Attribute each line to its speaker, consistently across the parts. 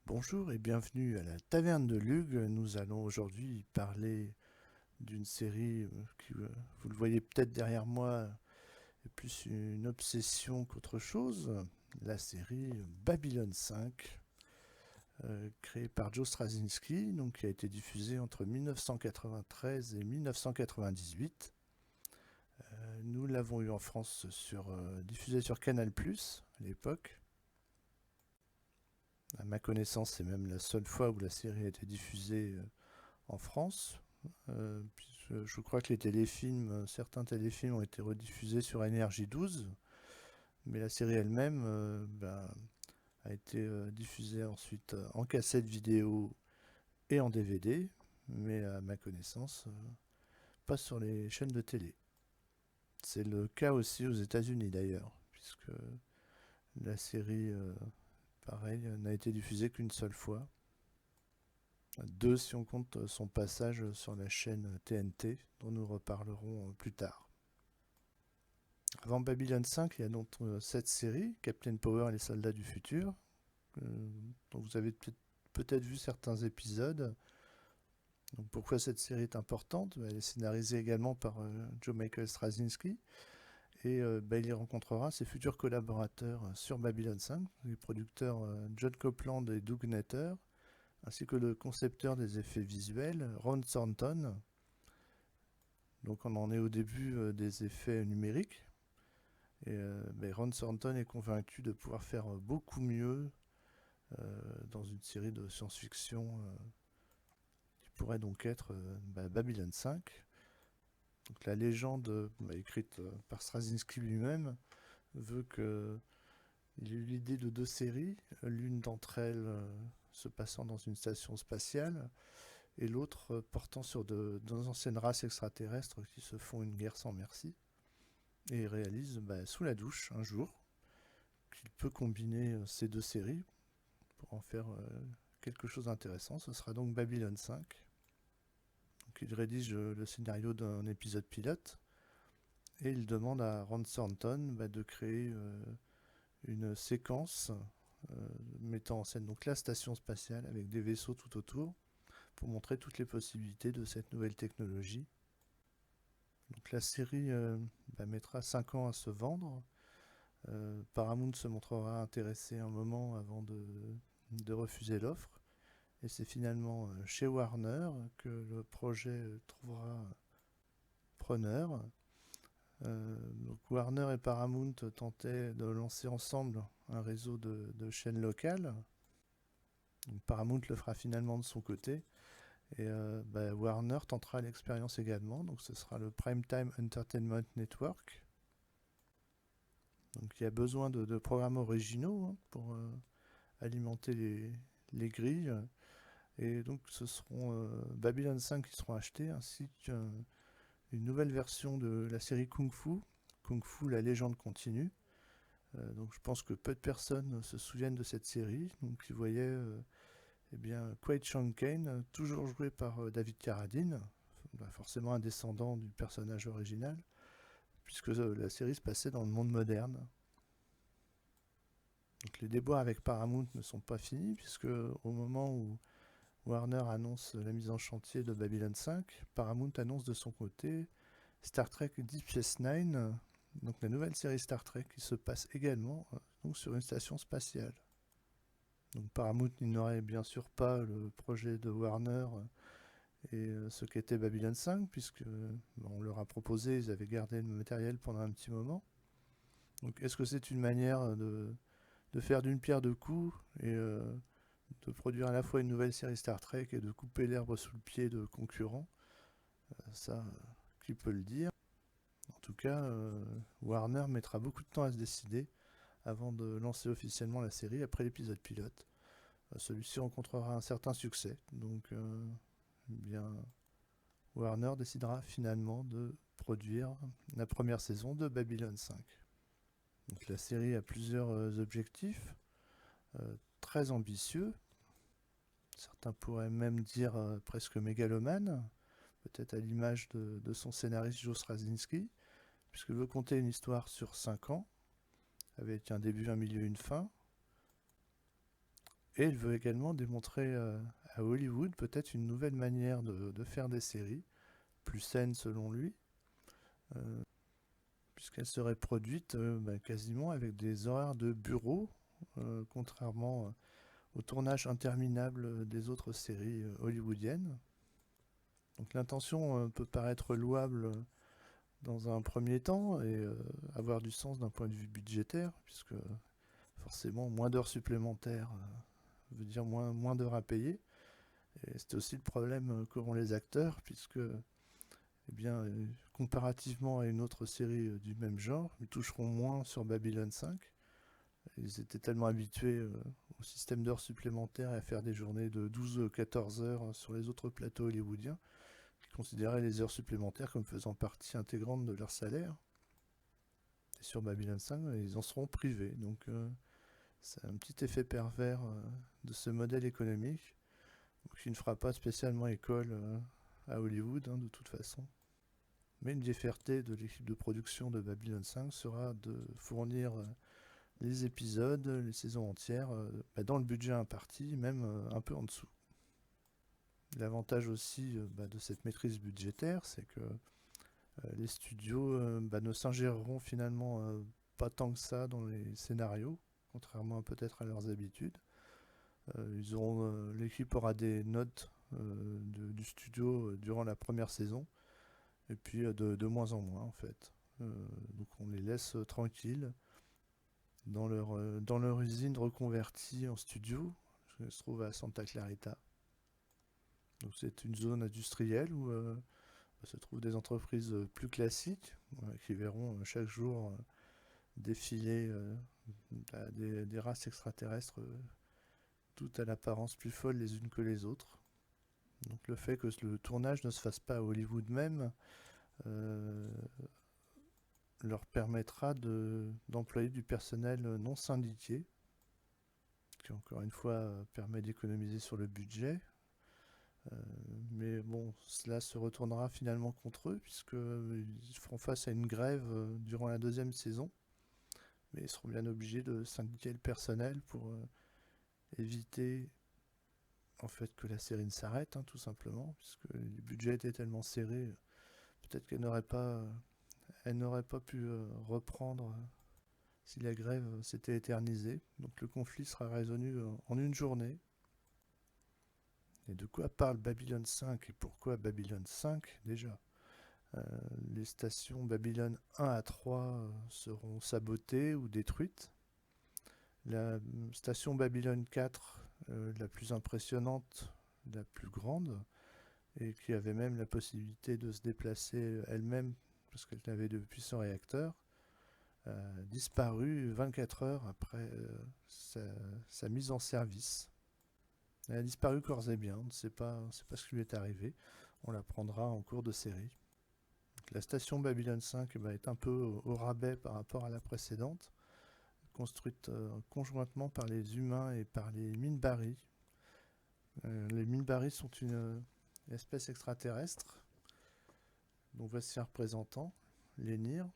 Speaker 1: Bonjour et bienvenue à la Taverne de Lug. Nous allons aujourd'hui parler d'une série qui, vous le voyez peut-être derrière moi, est plus une obsession qu'autre chose. La série Babylon 5, créée par Joe Straczynski, donc qui a été diffusée entre 1993 et 1998. Nous l'avons eu en France diffusée sur Canal+, à l'époque. À ma connaissance, c'est même la seule fois où la série a été diffusée en France. Je crois que les téléfilms, certains téléfilms ont été rediffusés sur Énergie 12, mais la série elle-même a été diffusée ensuite en cassette vidéo et en DVD, mais à ma connaissance, pas sur les chaînes de télé. C'est le cas aussi aux États-Unis d'ailleurs, puisque la série, pareil, n'a été diffusée qu'une seule fois. Deux si on compte son passage sur la chaîne TNT, dont nous reparlerons plus tard. Avant Babylon 5, il y a donc cette série, Captain Power et les soldats du futur, dont vous avez peut-être vu certains épisodes. Donc pourquoi cette série est importante? Elle est scénarisée également par Joe Michael Straczynski, et il y rencontrera ses futurs collaborateurs sur Babylon 5, les producteurs John Copeland et Doug Netter, ainsi que le concepteur des effets visuels, Ron Thornton. Donc on en est au début des effets numériques. Et Ron Thornton est convaincu de pouvoir faire beaucoup mieux dans une série de science-fiction qui pourrait donc être Babylon 5. Donc la légende, écrite par Straczynski lui-même, veut que il ait eu l'idée de deux séries, l'une d'entre elles se passant dans une station spatiale et l'autre portant sur deux anciennes races extraterrestres qui se font une guerre sans merci. Et il réalise sous la douche un jour qu'il peut combiner ces deux séries pour en faire quelque chose d'intéressant. Ce sera donc Babylon 5. Donc il rédige le scénario d'un épisode pilote et il demande à Ron Thornton de créer une séquence mettant en scène donc la station spatiale avec des vaisseaux tout autour pour montrer toutes les possibilités de cette nouvelle technologie. Donc la série mettra 5 ans à se vendre. Paramount se montrera intéressé un moment avant de refuser l'offre. Et c'est finalement chez Warner que le projet trouvera preneur. Donc Warner et Paramount tentaient de lancer ensemble un réseau de chaînes locales. Donc Paramount le fera finalement de son côté. Et Warner tentera l'expérience également. Donc ce sera le Primetime Entertainment Network. Donc il y a besoin de programmes originaux pour alimenter les grilles. Et donc ce seront Babylon 5 qui seront achetés, ainsi qu'une nouvelle version de la série Kung Fu, Kung Fu la légende continue. Donc je pense que peu de personnes se souviennent de cette série. Donc ils voyaient Kwai Chang Caine, toujours joué par David Carradine, forcément un descendant du personnage original, puisque la série se passait dans le monde moderne. Donc les déboires avec Paramount ne sont pas finis, puisque au moment où Warner annonce la mise en chantier de Babylon 5, Paramount annonce de son côté Star Trek Deep Space Nine, donc la nouvelle série Star Trek qui se passe également donc sur une station spatiale. Donc Paramount n'ignorait bien sûr pas le projet de Warner et ce qu'était Babylon 5, puisque on leur a proposé, ils avaient gardé le matériel pendant un petit moment. Donc est-ce que c'est une manière de faire d'une pierre deux coups et de produire à la fois une nouvelle série Star Trek et de couper l'herbe sous le pied de concurrents? Ça, qui peut le dire? En tout cas, Warner mettra beaucoup de temps à se décider avant de lancer officiellement la série après l'épisode pilote. Celui-ci rencontrera un certain succès, donc Warner décidera finalement de produire la première saison de Babylon 5. Donc la série a plusieurs objectifs très ambitieux. Certains pourraient même dire presque mégalomane, peut-être à l'image de son scénariste Joe Straczynski, puisqu'il veut conter une histoire sur 5 ans, avec un début, un milieu, une fin, Et il veut également démontrer à Hollywood peut-être une nouvelle manière de faire des séries, plus saine selon lui, euh, puisqu'elle serait produite quasiment avec des horaires de bureau, contrairement au tournage interminable des autres séries hollywoodiennes. Donc l'intention peut paraître louable dans un premier temps et avoir du sens d'un point de vue budgétaire, puisque forcément moins d'heures supplémentaires veut dire moins d'heures à payer. Et c'est aussi le problème qu'auront les acteurs, puisque eh bien, comparativement à une autre série du même genre, ils toucheront moins sur Babylon 5. Ils étaient tellement habitués au système d'heures supplémentaires et à faire des journées de 12-14 heures sur les autres plateaux hollywoodiens, qu'ils considéraient les heures supplémentaires comme faisant partie intégrante de leur salaire. Et sur Babylon 5, ils en seront privés. Donc c'est un petit effet pervers de ce modèle économique qui ne fera pas spécialement école à Hollywood, de toute façon. Mais une des fiertés de l'équipe de production de Babylon 5 sera de fournir les épisodes, les saisons entières, dans le budget imparti, même un peu en dessous. L'avantage aussi de cette maîtrise budgétaire, c'est que les studios ne s'ingéreront finalement pas tant que ça dans les scénarios, contrairement peut-être à leurs habitudes. L'équipe aura des notes du studio durant la première saison, et puis de moins en moins en fait. Donc on les laisse tranquilles dans leur usine reconvertie en studio, qui se trouve à Santa Clarita. Donc c'est une zone industrielle où se trouvent des entreprises plus classiques qui verront chaque jour défiler des races extraterrestres toutes à l'apparence plus folles les unes que les autres. Donc le fait que le tournage ne se fasse pas à Hollywood même leur permettra d'employer du personnel non syndiqué, qui encore une fois permet d'économiser sur le budget. Mais bon, cela se retournera finalement contre eux, puisqu'ils feront face à une grève durant la deuxième saison. Mais ils seront bien obligés de syndiquer le personnel pour éviter en fait que la série ne s'arrête, tout simplement, puisque le budget était tellement serré, peut-être qu'elle n'aurait pas pu reprendre si la grève s'était éternisée. Donc le conflit sera résolu en une journée. Et de quoi parle Babylon 5 et pourquoi Babylon 5 déjà les stations Babylon 1 à 3 seront sabotées ou détruites. La station Babylon 4, la plus impressionnante, la plus grande, et qui avait même la possibilité de se déplacer elle-même parce qu'elle avait de puissants réacteurs, a disparu 24 heures après sa mise en service. Elle a disparu corps et bien, on ne sait pas ce qui lui est arrivé. On l'apprendra en cours de série. Donc, la station Babylon 5 est un peu au rabais par rapport à la précédente, construite conjointement par les humains et par les Minbari. Les Minbari sont une espèce extraterrestre, dont voici un représentant, Lénir.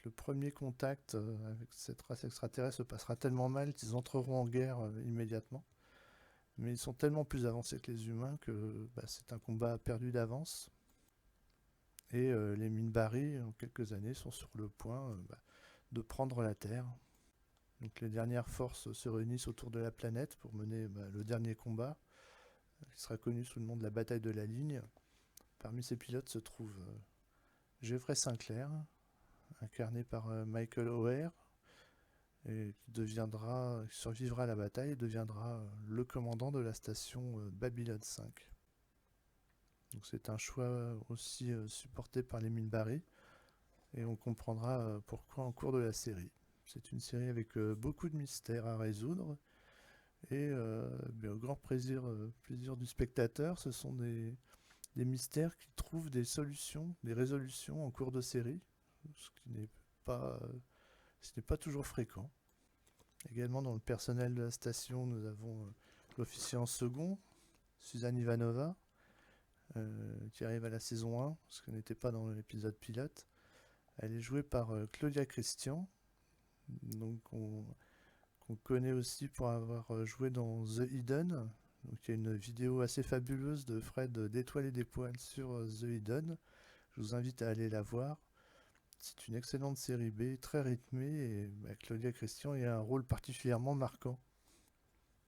Speaker 1: Le premier contact avec cette race extraterrestre se passera tellement mal qu'ils entreront en guerre immédiatement. Mais ils sont tellement plus avancés que les humains que c'est un combat perdu d'avance. Et les Minbari, en quelques années, sont sur le point de prendre la Terre. Donc les dernières forces se réunissent autour de la planète pour mener le dernier combat, qui sera connu sous le nom de la bataille de la ligne. Parmi ces pilotes se trouve Jeffrey Sinclair, incarné par Michael O'Hare, et qui survivra à la bataille et deviendra le commandant de la station Babylon 5. Donc c'est un choix aussi supporté par les Minbari, et on comprendra pourquoi en cours de la série. C'est une série avec beaucoup de mystères à résoudre, et au grand plaisir du spectateur, ce sont des mystères qui trouvent des solutions, des résolutions en cours de série, ce qui n'est pas toujours fréquent. Également dans le personnel de la station, nous avons l'officier en second, Suzanne Ivanova, qui arrive à la saison 1, parce qu'elle n'était pas dans l'épisode pilote. Elle est jouée par Claudia Christian, donc qu'on connaît aussi pour avoir joué dans The Hidden. Donc il y a une vidéo assez fabuleuse de Fred d'Étoiles et des Poils sur The Hidden. Je vous invite à aller la voir. C'est une excellente série B, très rythmée, et Claudia Christian a un rôle particulièrement marquant.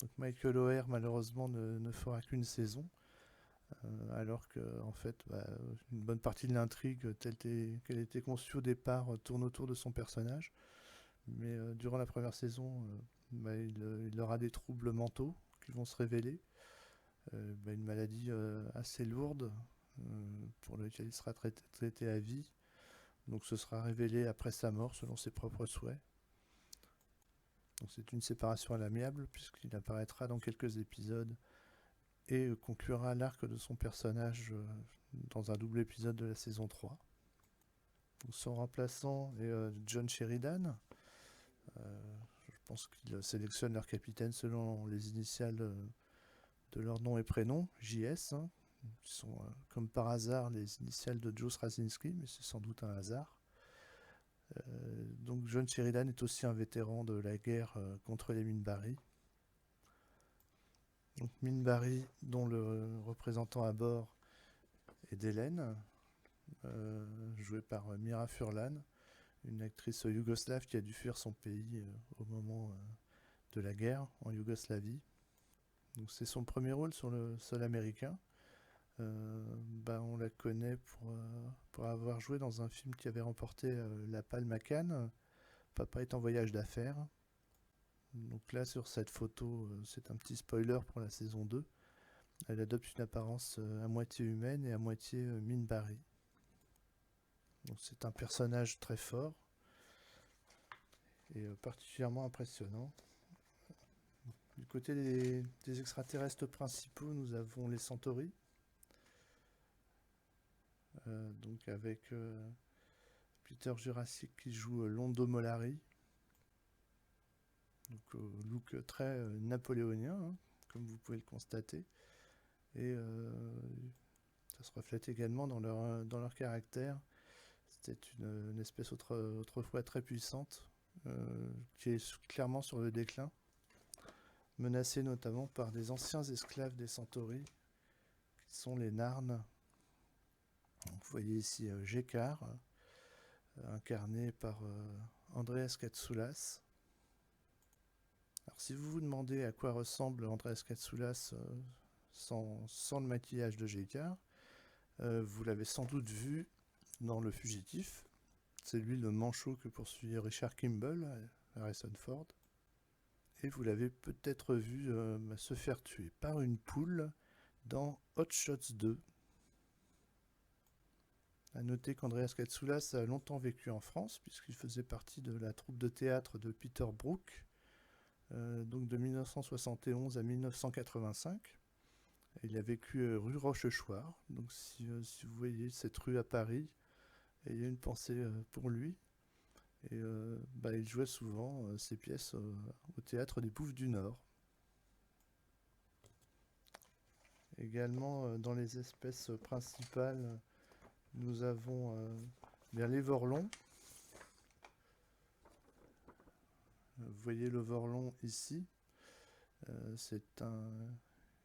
Speaker 1: Donc Michael O'Hare malheureusement ne fera qu'une saison, alors que en fait une bonne partie de l'intrigue telle qu'elle était conçue au départ tourne autour de son personnage. Mais durant la première saison, il aura des troubles mentaux qui vont se révéler, une maladie assez lourde pour laquelle il sera traité à vie. Donc ce sera révélé après sa mort selon ses propres souhaits. Donc c'est une séparation à l'amiable puisqu'il apparaîtra dans quelques épisodes et conclura l'arc de son personnage dans un double épisode de la saison 3. Donc son remplaçant est John Sheridan. Je pense qu'ils sélectionnent leur capitaine selon les initiales de leur nom et prénom, JS, hein, qui sont comme par hasard les initiales de Joe Straczynski, mais c'est sans doute un hasard. Donc John Sheridan est aussi un vétéran de la guerre contre les Minbari. Donc Minbari, dont le représentant à bord est Delen, jouée par Mira Furlan, une actrice yougoslave qui a dû fuir son pays au moment de la guerre en Yougoslavie. Donc c'est son premier rôle sur le sol américain. On la connaît pour avoir joué dans un film qui avait remporté la Palme à Cannes, Papa est en voyage d'affaires. Donc là sur cette photo, c'est un petit spoiler pour la saison 2. Elle adopte une apparence à moitié humaine et à moitié Minbari. Donc c'est un personnage très fort et particulièrement impressionnant. Du côté des extraterrestres principaux, nous avons les Centauri. Donc avec Peter Jurasik qui joue Londo Mollari. Donc look très napoléonien, hein, comme vous pouvez le constater. Et ça se reflète également dans leur caractère. C'était une espèce autrefois très puissante, qui est clairement sur le déclin, menacée notamment par des anciens esclaves des Centauri, qui sont les Narn. Donc, vous voyez ici Gekar, incarné par Andreas Katsoulas. Alors si vous vous demandez à quoi ressemble Andreas Katsoulas sans le maquillage de Gekar, vous l'avez sans doute vu dans Le Fugitif. C'est lui le manchot que poursuit Richard Kimball, Harrison Ford. Et vous l'avez peut-être vu se faire tuer par une poule dans Hot Shots 2. A noter qu'Andreas Katsoulas a longtemps vécu en France, puisqu'il faisait partie de la troupe de théâtre de Peter Brook, donc de 1971 à 1985. Il a vécu rue Rochechouart, donc si vous voyez cette rue à Paris, ayez une pensée pour lui. Et il jouait souvent ses pièces au théâtre des Bouffes du Nord. Également, dans les espèces principales, nous avons les vorlons. Vous voyez le vorlon ici. C'est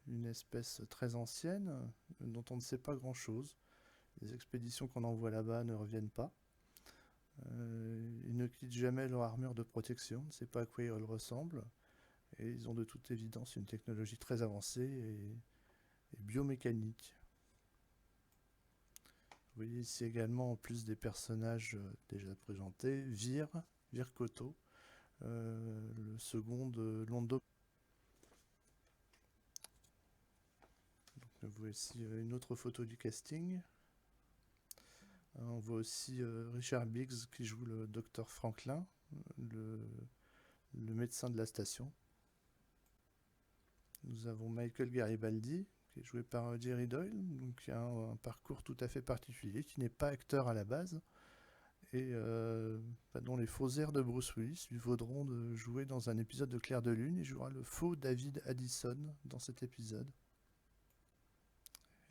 Speaker 1: une espèce très ancienne dont on ne sait pas grand-chose. Les expéditions qu'on envoie là-bas ne reviennent pas. Ils ne quittent jamais leur armure de protection, on ne sait pas à quoi ils ressemblent. Et ils ont de toute évidence une technologie très avancée et biomécanique. Vous voyez ici également, en plus des personnages déjà présentés, Vir Koto, le second de Londo. Donc, vous voyez ici une autre photo du casting. On voit aussi Richard Biggs qui joue le docteur Franklin, le médecin de la station. Nous avons Michael Garibaldi, qui est joué par Jerry Doyle, donc qui a un parcours tout à fait particulier, qui n'est pas acteur à la base, et dont les faux airs de Bruce Willis lui vaudront de jouer dans un épisode de Clair de Lune. Il jouera le faux David Addison dans cet épisode.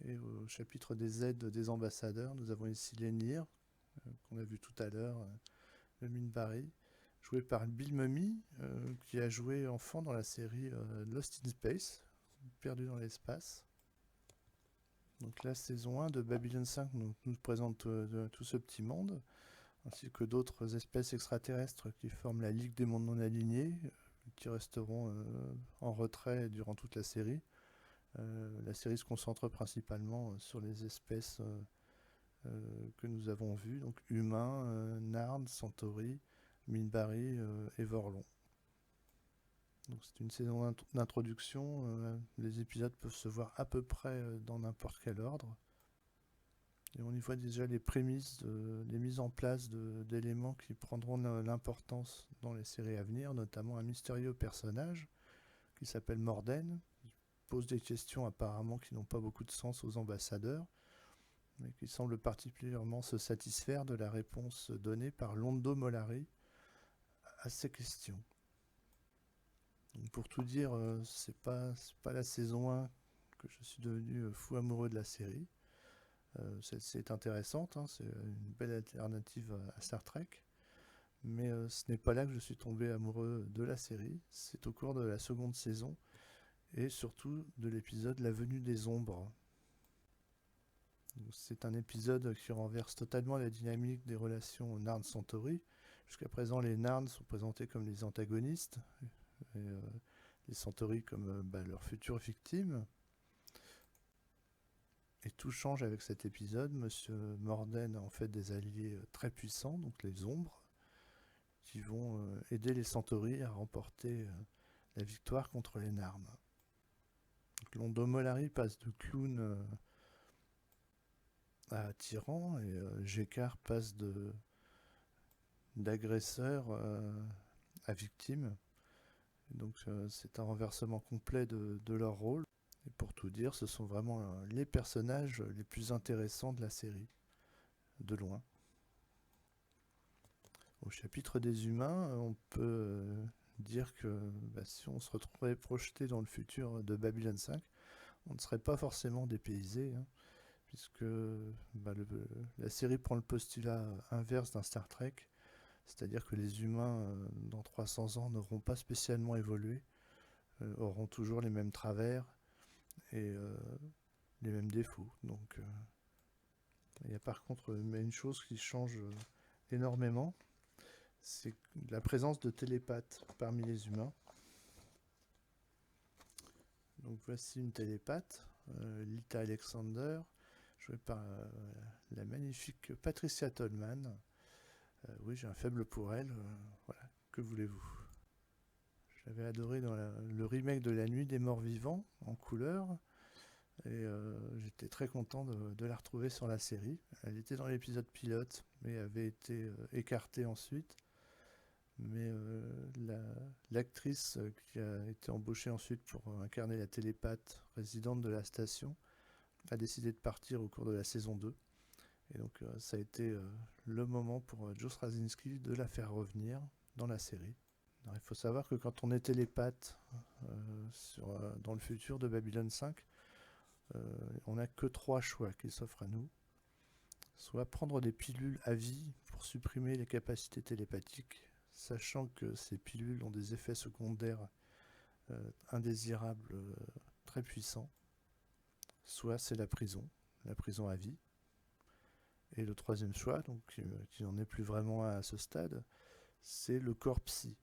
Speaker 1: Et au chapitre des aides des ambassadeurs, nous avons ici Lenir, qu'on a vu tout à l'heure, le Minbari, joué par Bill Mumy, qui a joué enfant dans la série Lost in Space, Perdu dans l'espace. Donc la saison 1 de Babylon 5 nous présente tout ce petit monde, ainsi que d'autres espèces extraterrestres qui forment la Ligue des mondes non alignés, qui resteront en retrait durant toute la série. La série se concentre principalement sur les espèces que nous avons vues, donc humains, Narn, Centauri, Minbari et Vorlon. Donc c'est une saison d'introduction, les épisodes peuvent se voir à peu près dans n'importe quel ordre. Et on y voit déjà les prémices, les mises en place d'éléments qui prendront l'importance dans les séries à venir, notamment un mystérieux personnage qui s'appelle Morden, qui pose des questions apparemment qui n'ont pas beaucoup de sens aux ambassadeurs, mais qui semble particulièrement se satisfaire de la réponse donnée par Londo Mollari à ces questions. Donc pour tout dire, c'est pas la saison 1 que je suis devenu fou amoureux de la série. C'est intéressante, hein, c'est une belle alternative à Star Trek, mais ce n'est pas là que je suis tombé amoureux de la série, c'est au cours de la seconde saison, et surtout de l'épisode La Venue des Ombres. C'est un épisode qui renverse totalement la dynamique des relations Narn-Centauri. Jusqu'à présent, les Narn sont présentés comme les antagonistes, et les Centauri comme leurs futures victimes. Et tout change avec cet épisode. Monsieur Morden a en fait des alliés très puissants, donc les Ombres, qui vont aider les Centauri à remporter la victoire contre les Narn. Londo Mollari passe de clown à tyran, et G'Kar passe d'agresseur à victime. Donc c'est un renversement complet de leur rôle. Et pour tout dire, ce sont vraiment les personnages les plus intéressants de la série, de loin. Au chapitre des humains, on peut dire que si on se retrouvait projeté dans le futur de Babylon 5, on ne serait pas forcément dépaysé, hein, puisque la série prend le postulat inverse d'un Star Trek, c'est-à-dire que les humains, dans 300 ans, n'auront pas spécialement évolué, auront toujours les mêmes travers et les mêmes défauts. Donc il y a par contre une chose qui change énormément, c'est la présence de télépathes parmi les humains. Donc voici une télépathe, Lita Alexander, jouée par la magnifique Patricia Tallman. Oui, j'ai un faible pour elle, voilà, que voulez-vous. J'avais adoré dans le remake de La Nuit des Morts Vivants, en couleur, et j'étais très content de la retrouver sur la série. Elle était dans l'épisode pilote, mais avait été écartée ensuite. Mais l'actrice qui a été embauchée ensuite pour incarner la télépathe résidente de la station a décidé de partir au cours de la saison 2. Et donc ça a été le moment pour Joe Straczynski de la faire revenir dans la série. Alors, il faut savoir que quand on est télépathe dans le futur de Babylon 5, on n'a que 3 choix qui s'offrent à nous. Soit prendre des pilules à vie pour supprimer les capacités télépathiques, sachant que ces pilules ont des effets secondaires indésirables très puissants. Soit c'est la prison à vie. Et le troisième choix, donc, qui n'en est plus vraiment à ce stade, c'est le corps psy.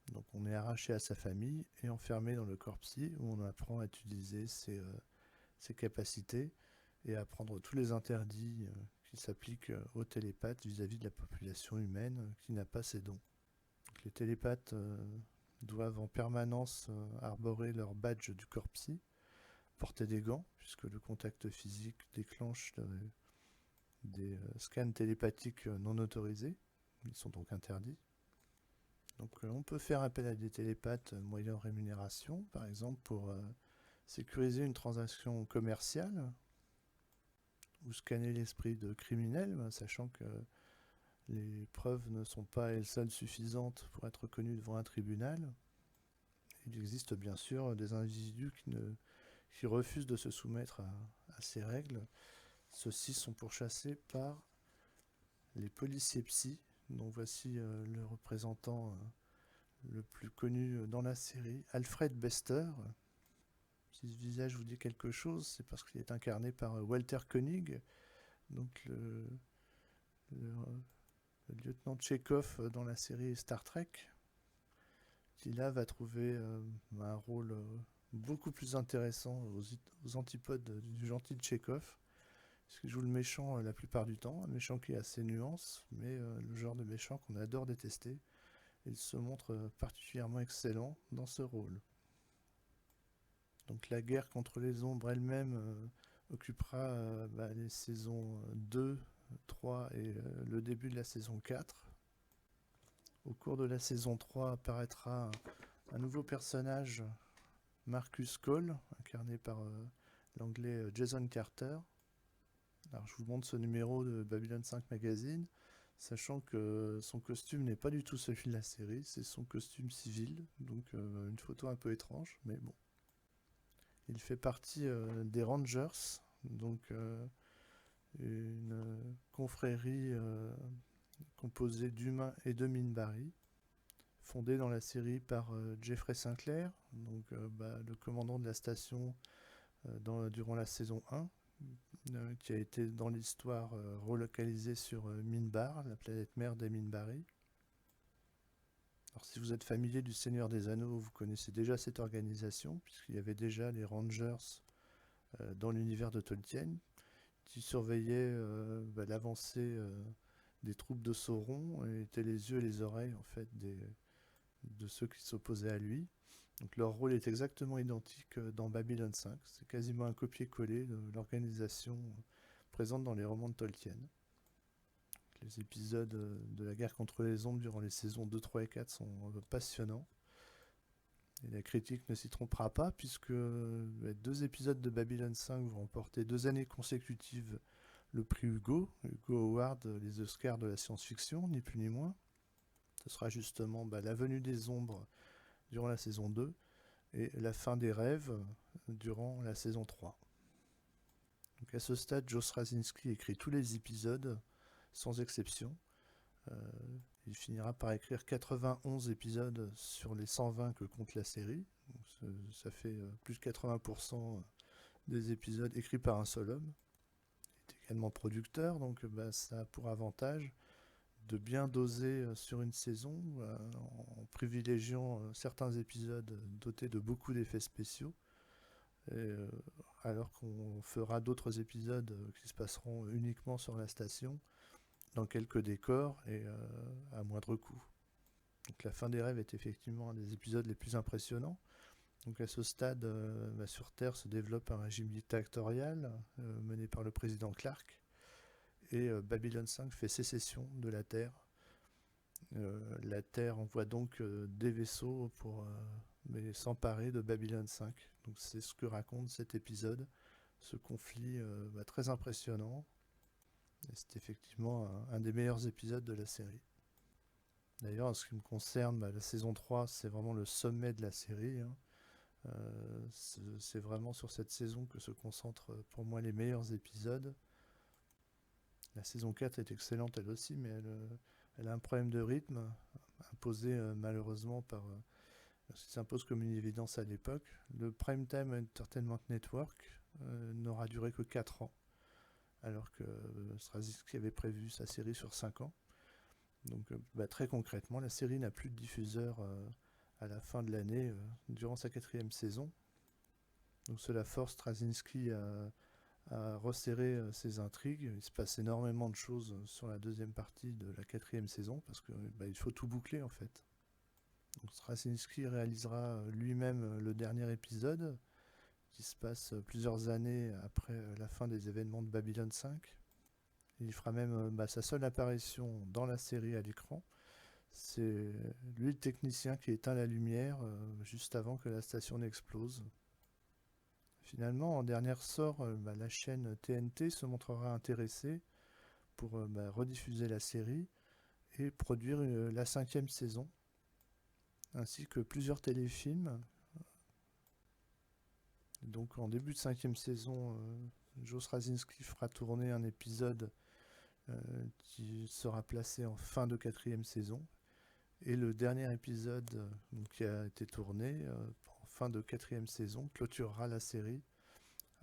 Speaker 1: Donc on est arraché à sa famille et enfermé dans le corps psy où on apprend à utiliser ses capacités et à prendre tous les interdits qui s'appliquent aux télépathes vis-à-vis de la population humaine qui n'a pas ces dons. Donc les télépathes doivent en permanence arborer leur badge du corps psy, porter des gants puisque le contact physique déclenche des scans télépathiques non autorisés, ils sont donc interdits. Donc on peut faire appel à des télépathes moyennant rémunération, par exemple pour sécuriser une transaction commerciale ou scanner l'esprit de criminels, sachant que les preuves ne sont pas elles seules suffisantes pour être reconnues devant un tribunal. Il existe bien sûr des individus qui refusent de se soumettre à ces règles. Ceux-ci sont pourchassés par les policiers psy Donc voici le représentant le plus connu dans la série, Alfred Bester. Si ce visage vous dit quelque chose, c'est parce qu'il est incarné par Walter Koenig, donc le, le lieutenant Tchekhov dans la série Star Trek, qui là va trouver un rôle beaucoup plus intéressant aux antipodes du gentil Tchekhov, puisqu'il joue le méchant la plupart du temps, un méchant qui a ses nuances, mais le genre de méchant qu'on adore détester. Il se montre particulièrement excellent dans ce rôle. Donc la guerre contre les ombres elle-même occupera les saisons 2, 3 et le début de la saison 4. Au cours de la saison 3 apparaîtra un nouveau personnage, Marcus Cole, incarné par l'anglais Jason Carter. Alors je vous montre ce numéro de Babylon 5 Magazine, sachant que son costume n'est pas du tout celui de la série, c'est son costume civil, donc une photo un peu étrange, mais bon. Il fait partie des Rangers, donc une confrérie composée d'humains et de Minbari, fondée dans la série par Jeffrey Sinclair, donc le commandant de la station durant la saison 1, qui a été dans l'histoire relocalisé sur Minbar, la planète mère des Minbari. Alors si vous êtes familier du Seigneur des Anneaux, vous connaissez déjà cette organisation, puisqu'il y avait déjà les Rangers dans l'univers de Tolkien, qui surveillaient l'avancée des troupes de Sauron et étaient les yeux et les oreilles en fait de ceux qui s'opposaient à lui. Donc leur rôle est exactement identique dans Babylon 5. C'est quasiment un copier-coller de l'organisation présente dans les romans de Tolkien. Les épisodes de la guerre contre les ombres durant les saisons 2, 3 et 4 sont passionnants. Et la critique ne s'y trompera pas, puisque 2 épisodes de Babylon 5 vont remporter 2 années consécutives le prix Hugo Award, les Oscars de la science-fiction, ni plus ni moins. Ce sera justement la venue des ombres durant la saison 2 et la fin des rêves durant la saison 3. Donc à ce stade, Joe Straczynski écrit tous les épisodes, sans exception. Il finira par écrire 91 épisodes sur les 120 que compte la série. Donc ça fait plus de 80% des épisodes écrits par un seul homme. Il est également producteur, donc ça a pour avantage de bien doser sur une saison en privilégiant certains épisodes dotés de beaucoup d'effets spéciaux, alors qu'on fera d'autres épisodes qui se passeront uniquement sur la station, dans quelques décors et à moindre coût. Donc la fin des rêves est effectivement un des épisodes les plus impressionnants. Donc à ce stade, sur Terre se développe un régime dictatorial mené par le président Clark, et Babylon 5 fait sécession de la Terre. La Terre envoie donc des vaisseaux pour s'emparer de Babylon 5. Donc c'est ce que raconte cet épisode, ce conflit très impressionnant. Et c'est effectivement un des meilleurs épisodes de la série. D'ailleurs, en ce qui me concerne, la saison 3, c'est vraiment le sommet de la série. C'est vraiment sur cette saison que se concentrent pour moi les meilleurs épisodes. La saison 4 est excellente elle aussi, mais elle a un problème de rythme, imposé malheureusement par ce qui s'impose comme une évidence à l'époque. Le Primetime Entertainment Network n'aura duré que 4 ans, alors que Straczynski avait prévu sa série sur 5 ans. Donc très concrètement, la série n'a plus de diffuseur à la fin de l'année, durant sa 4e saison. Donc cela force Straczynski à resserrer ses intrigues. Il se passe énormément de choses sur la 2e partie de la 4e saison, parce qu'il faut tout boucler en fait. Donc Straczynski réalisera lui-même le dernier épisode, qui se passe plusieurs années après la fin des événements de Babylon 5. Il fera même sa seule apparition dans la série à l'écran. C'est lui le technicien qui éteint la lumière juste avant que la station n'explose. Finalement, en dernier ressort, la chaîne TNT se montrera intéressée pour rediffuser la série et produire la 5e saison, ainsi que plusieurs téléfilms. Donc en début de 5e saison, Joe Straczynski fera tourner un épisode qui sera placé en fin de 4e saison. Et le dernier épisode qui a été tourné en fin de 4e saison clôturera la série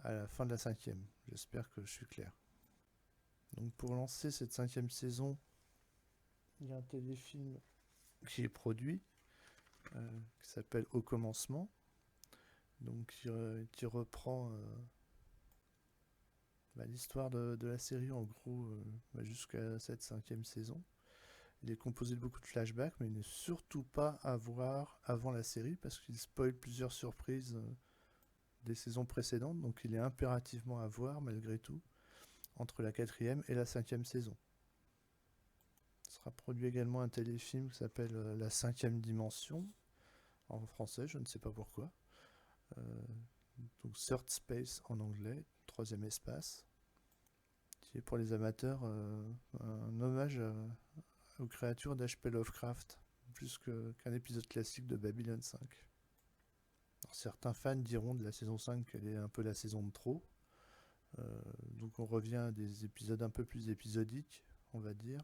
Speaker 1: à la fin de la 5e. J'espère que je suis clair. Donc pour lancer cette 5e saison, il y a un téléfilm qui est produit, qui s'appelle Au commencement, donc qui reprend l'histoire de la série en gros jusqu'à cette 5e saison. Il est composé de beaucoup de flashbacks, mais il n'est surtout pas à voir avant la série parce qu'il spoil plusieurs surprises des saisons précédentes, donc il est impérativement à voir malgré tout entre la 4e et la 5e saison. Il sera produit également un téléfilm qui s'appelle La 5e dimension, en français, je ne sais pas pourquoi. Donc Third Space en anglais, 3e espace, qui est pour les amateurs un hommage aux créatures d'H.P. Lovecraft, plus qu'un épisode classique de Babylon 5. Alors, certains fans diront de la saison 5 qu'elle est un peu la saison de trop. Donc on revient à des épisodes un peu plus épisodiques, on va dire,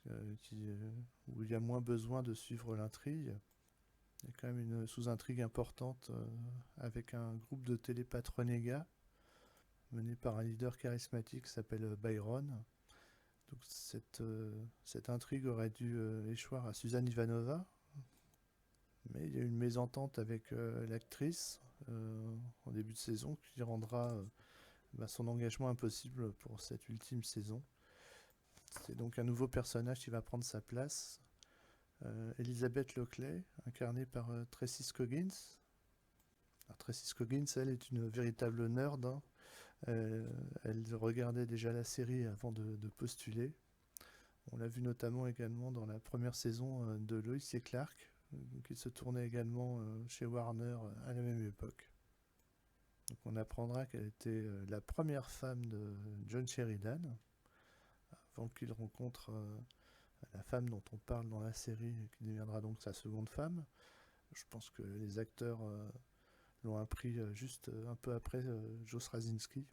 Speaker 1: où il y a moins besoin de suivre l'intrigue. Il y a quand même une sous-intrigue importante avec un groupe de télépathes renégats mené par un leader charismatique qui s'appelle Byron. Donc cette intrigue aurait dû échoir à Suzanne Ivanova, mais il y a eu une mésentente avec l'actrice en début de saison qui rendra son engagement impossible pour cette ultime saison. C'est donc un nouveau personnage qui va prendre sa place, Elizabeth Lockley, incarnée par Tracy Scoggins. Alors, Tracy Scoggins, elle est une véritable nerd. Elle regardait déjà la série avant de postuler. On l'a vu notamment également dans la première saison de Lois et Clark, qui se tournait également chez Warner à la même époque. Donc on apprendra qu'elle était la première femme de John Sheridan, avant qu'il rencontre la femme dont on parle dans la série, qui deviendra donc sa seconde femme. Je pense que les acteurs l'ont appris juste un peu après Joe Straczynski,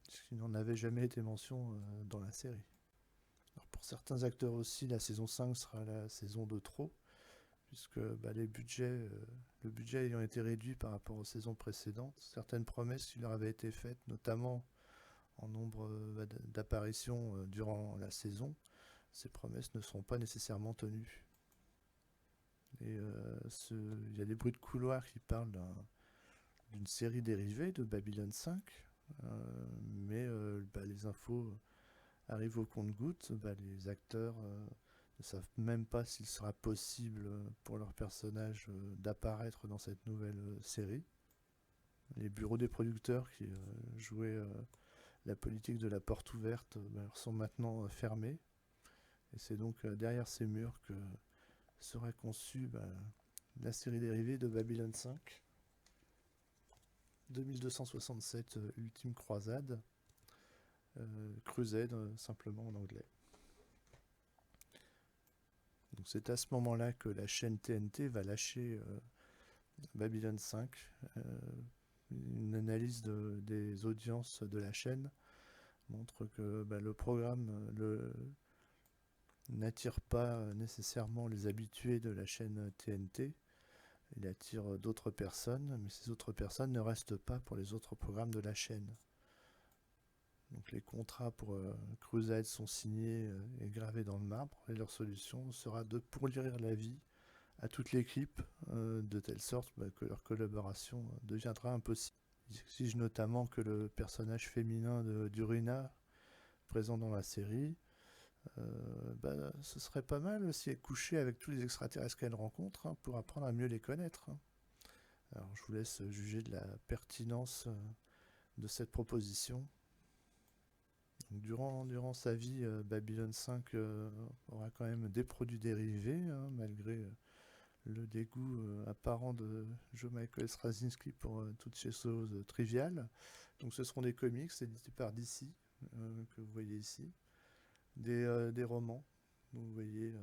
Speaker 1: puisqu'il n'en avait jamais été mention dans la série. Alors pour certains acteurs aussi, la saison 5 sera la saison de trop, puisque le budget ayant été réduit par rapport aux saisons précédentes, certaines promesses qui leur avaient été faites, notamment en nombre d'apparitions durant la saison, ces promesses ne seront pas nécessairement tenues. Et il y a des bruits de couloir qui parlent d'une série dérivée de Babylon 5, mais les infos arrivent au compte-gouttes. Les acteurs ne savent même pas s'il sera possible pour leurs personnages d'apparaître dans cette nouvelle série. Les bureaux des producteurs qui jouaient la politique de la porte ouverte sont maintenant fermés. Et c'est donc derrière ces murs que sera conçue la série dérivée de Babylon 5. 2267 Ultime Croisade. Crusade simplement en anglais. Donc c'est à ce moment-là que la chaîne TNT va lâcher Babylon 5. Une analyse des audiences de la chaîne montre que le programme n'attire pas nécessairement les habitués de la chaîne TNT. Il attire d'autres personnes, mais ces autres personnes ne restent pas pour les autres programmes de la chaîne. Donc les contrats pour Crusade sont signés et gravés dans le marbre, et leur solution sera de pourrir la vie à toute l'équipe, de telle sorte que leur collaboration deviendra impossible. Ils exigent notamment que le personnage féminin d'Urina, présent dans la série, ce serait pas mal si elle couchait avec tous les extraterrestres qu'elle rencontre pour apprendre à mieux les connaître. Alors je vous laisse juger de la pertinence de cette proposition. Donc, durant sa vie, Babylon 5 aura quand même des produits dérivés, malgré le dégoût apparent de Joe Michael Straczynski pour toutes ces choses triviales. Donc ce seront des comics édités par DC, que vous voyez ici, des romans. Vous voyez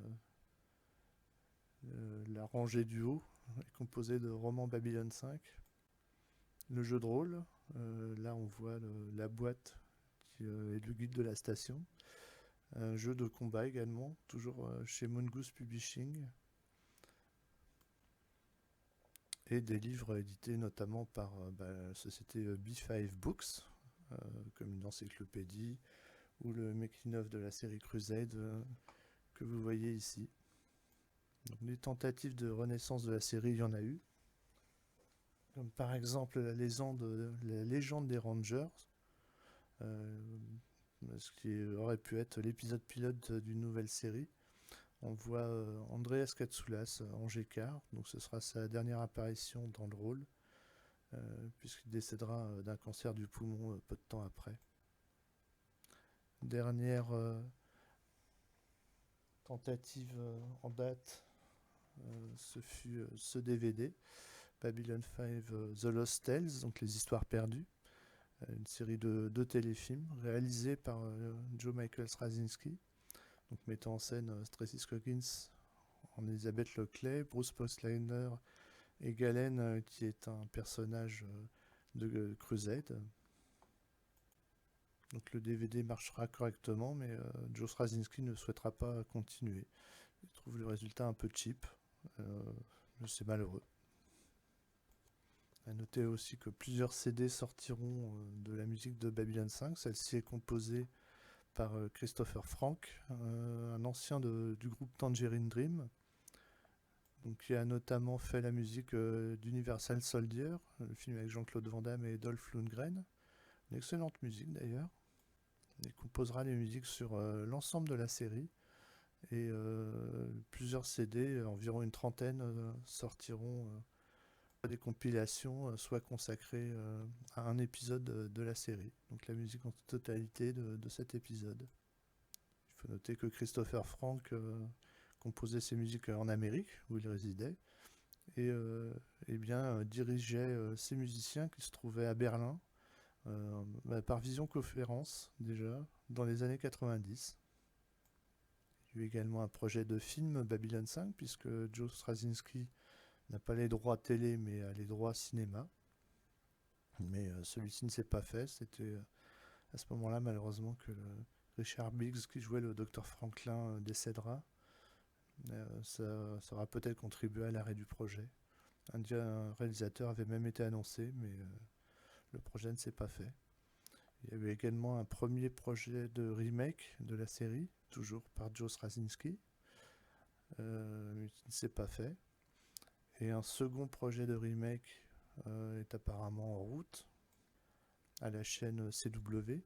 Speaker 1: la rangée du haut est composée de romans Babylon 5. Le jeu de rôle, là on voit la boîte qui est le guide de la station. Un jeu de combat également, toujours chez Mongoose Publishing. Et des livres édités notamment par la société B5 Books, comme une encyclopédie, ou le making-of de la série Crusade que vous voyez ici. Donc, des tentatives de renaissance de la série, il y en a eu. Comme par exemple la légende des Rangers, ce qui aurait pu être l'épisode pilote d'une nouvelle série. On voit Andreas Katsoulas en G-Car, donc ce sera sa dernière apparition dans le rôle, puisqu'il décédera d'un cancer du poumon peu de temps après. Dernière tentative en date, ce fut ce DVD, Babylon 5 The Lost Tales, donc les histoires perdues, une série de téléfilms réalisés par Joe Michael Straczynski, donc mettant en scène Tracy Scoggins en Elizabeth Lockley, Bruce Postliner et Galen, qui est un personnage de Crusade. Donc le DVD marchera correctement, mais Joe Straczynski ne souhaitera pas continuer. Il trouve le résultat un peu cheap. C'est malheureux. À noter aussi que plusieurs CD sortiront de la musique de Babylon 5. Celle-ci est composée par Christopher Frank, un ancien du groupe Tangerine Dream, donc, qui a notamment fait la musique d'Universal Soldier, le film avec Jean-Claude Van Damme et Dolph Lundgren. Une excellente musique d'ailleurs. Il composera les musiques sur l'ensemble de la série. Et plusieurs CD, environ une trentaine, sortiront des compilations, soit consacrées à un épisode de la série. Donc la musique en totalité de cet épisode. Il faut noter que Christopher Frank composait ses musiques en Amérique, où il résidait, et dirigeait ses musiciens qui se trouvaient à Berlin, par visioconférence déjà, dans les années 90. Il y a eu également un projet de film Babylon 5, puisque Joe Straczynski n'a pas les droits télé, mais a les droits cinéma. Mais celui-ci ne s'est pas fait. C'était à ce moment-là, malheureusement, que Richard Biggs, qui jouait le docteur Franklin, décédera. Ça aura peut-être contribué à l'arrêt du projet. Un réalisateur avait même été annoncé, mais le projet ne s'est pas fait. Il y a eu également un premier projet de remake de la série, toujours par Joe Straczynski, mais qui ne s'est pas fait. Et un second projet de remake est apparemment en route à la chaîne CW,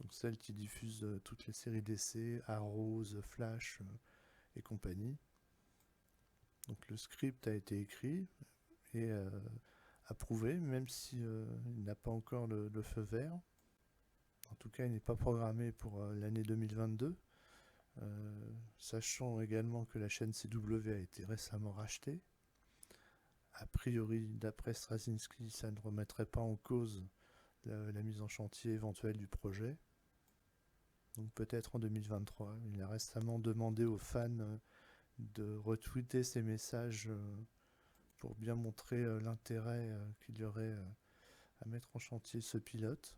Speaker 1: donc celle qui diffuse toutes les séries d'essais, Arrow, The Flash et compagnie. Donc le script a été écrit et approuvé, même si il n'a pas encore le feu vert. En tout cas, il n'est pas programmé pour l'année 2022. Sachant également que la chaîne CW a été récemment rachetée. A priori, d'après Straczynski, ça ne remettrait pas en cause la mise en chantier éventuelle du projet. Donc peut-être en 2023. Il a récemment demandé aux fans de retweeter ces messages pour bien montrer l'intérêt qu'il y aurait à mettre en chantier ce pilote.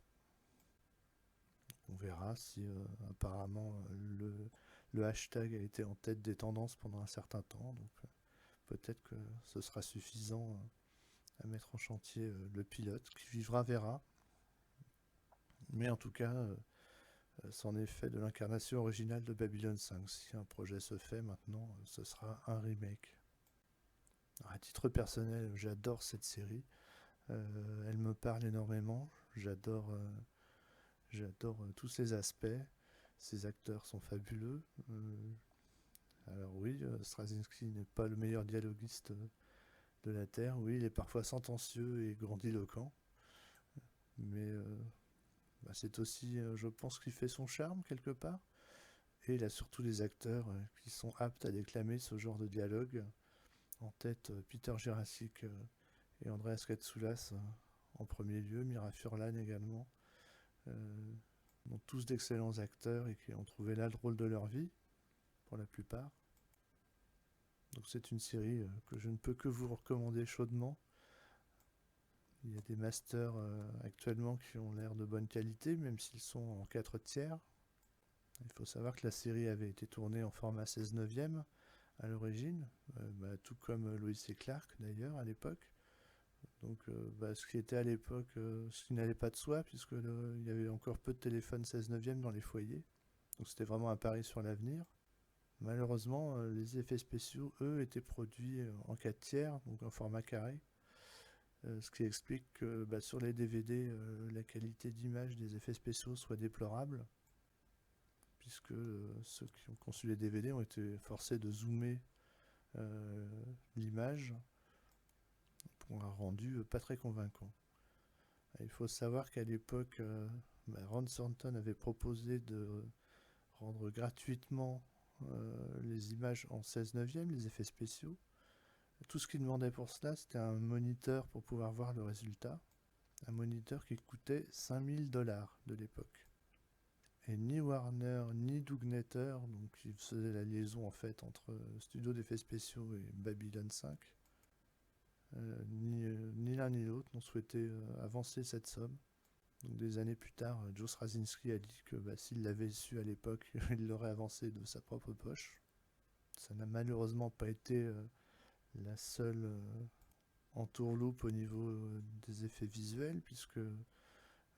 Speaker 1: On verra si apparemment le hashtag a été en tête des tendances pendant un certain temps. Donc peut-être que ce sera suffisant à mettre en chantier le pilote qui vivra verra. Mais en tout cas, c'en est fait de l'incarnation originale de Babylon 5. Si un projet se fait maintenant, ce sera un remake. Alors, à titre personnel, j'adore cette série. Elle me parle énormément. J'adore tous ses aspects. Ses acteurs sont fabuleux. Alors oui, Straczynski n'est pas le meilleur dialoguiste de la Terre. Oui, il est parfois sentencieux et grandiloquent. Mais c'est aussi, je pense, qu'il fait son charme quelque part. Et il a surtout des acteurs qui sont aptes à déclamer ce genre de dialogue. En tête, Peter Jurasik et Andreas Katsoulas en premier lieu, Mira Furlan également. Donc tous d'excellents acteurs et qui ont trouvé là le rôle de leur vie, pour la plupart. Donc c'est une série que je ne peux que vous recommander chaudement. Il y a des masters actuellement qui ont l'air de bonne qualité, même s'ils sont en 4 tiers. Il faut savoir que la série avait été tournée en format 16 neuvième à l'origine, tout comme Lois et Clark d'ailleurs à l'époque. Donc ce qui était à l'époque, ce qui n'allait pas de soi, puisque il y avait encore peu de téléphones 16 neuvième dans les foyers. Donc c'était vraiment un pari sur l'avenir. Malheureusement, les effets spéciaux, eux, étaient produits en 4 tiers, donc en format carré. Ce qui explique que sur les DVD, la qualité d'image des effets spéciaux soit déplorable, puisque ceux qui ont conçu les DVD ont été forcés de zoomer l'image pour un rendu pas très convaincant. Il faut savoir qu'à l'époque, Ron Thornton avait proposé de rendre gratuitement les images en 16 neuvième, les effets spéciaux. Tout ce qu'il demandait pour cela, c'était un moniteur pour pouvoir voir le résultat. Un moniteur qui coûtait 5000 $ de l'époque. Et ni Warner ni Doug Netter, donc qui faisait la liaison en fait entre Studio d'effets spéciaux et Babylon 5, ni l'un ni l'autre n'ont souhaité avancer cette somme. Donc des années plus tard, Joe Straczynski a dit que s'il l'avait su à l'époque, il l'aurait avancé de sa propre poche. Ça n'a malheureusement pas été la seule entourloupe au niveau des effets visuels, puisque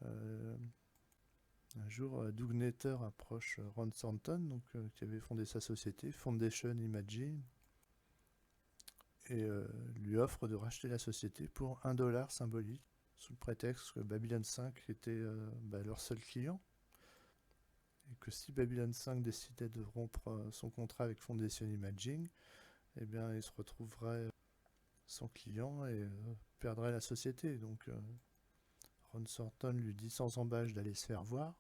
Speaker 1: un jour, Doug Netter approche Ron Thornton, qui avait fondé sa société, Foundation Imaging, et lui offre de racheter la société pour $1 symbolique, sous le prétexte que Babylon 5 était leur seul client, et que si Babylon 5 décidait de rompre son contrat avec Foundation Imaging, eh bien il se retrouverait sans client et perdrait la société. Donc Ron Thornton lui dit sans embâche d'aller se faire voir.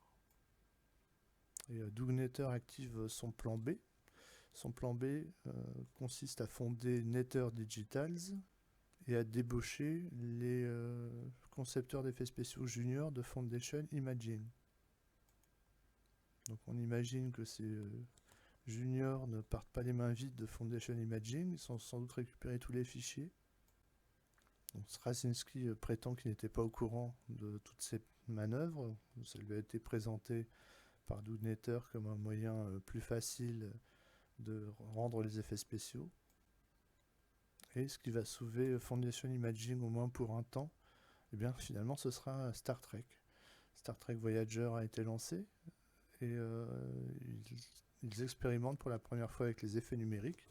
Speaker 1: Et Doug Netter active son plan B. Son plan B consiste à fonder Netter Digitals et à débaucher les concepteurs d'effets spéciaux juniors de Foundation Imaging. Donc on imagine que ces juniors ne partent pas les mains vides de Foundation Imaging, ils ont sans doute récupéré tous les fichiers. Donc Straczynski prétend qu'il n'était pas au courant de toutes ces manœuvres. Ça lui a été présenté par Doug Netter comme un moyen plus facile de rendre les effets spéciaux. Et ce qui va sauver Foundation Imaging au moins pour un temps, eh bien finalement ce sera Star Trek. Star Trek Voyager a été lancé et ils expérimentent pour la première fois avec les effets numériques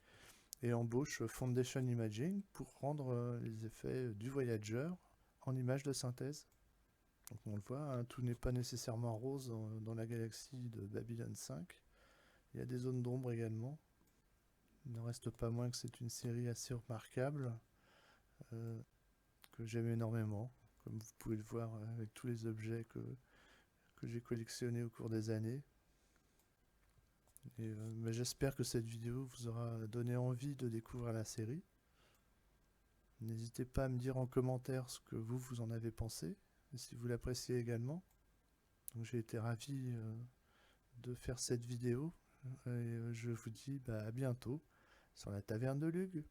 Speaker 1: et embauchent Foundation Imaging pour rendre les effets du Voyager en images de synthèse. Donc on le voit, hein, tout n'est pas nécessairement rose dans la galaxie de Babylon 5. Il y a des zones d'ombre également. Il n'en reste pas moins que c'est une série assez remarquable, que j'aime énormément, comme vous pouvez le voir avec tous les objets que j'ai collectionnés au cours des années. Et j'espère que cette vidéo vous aura donné envie de découvrir la série. N'hésitez pas à me dire en commentaire ce que vous en avez pensé, et si vous l'appréciez également. Donc j'ai été ravi de faire cette vidéo, et je vous dis à bientôt sur la taverne de Lug.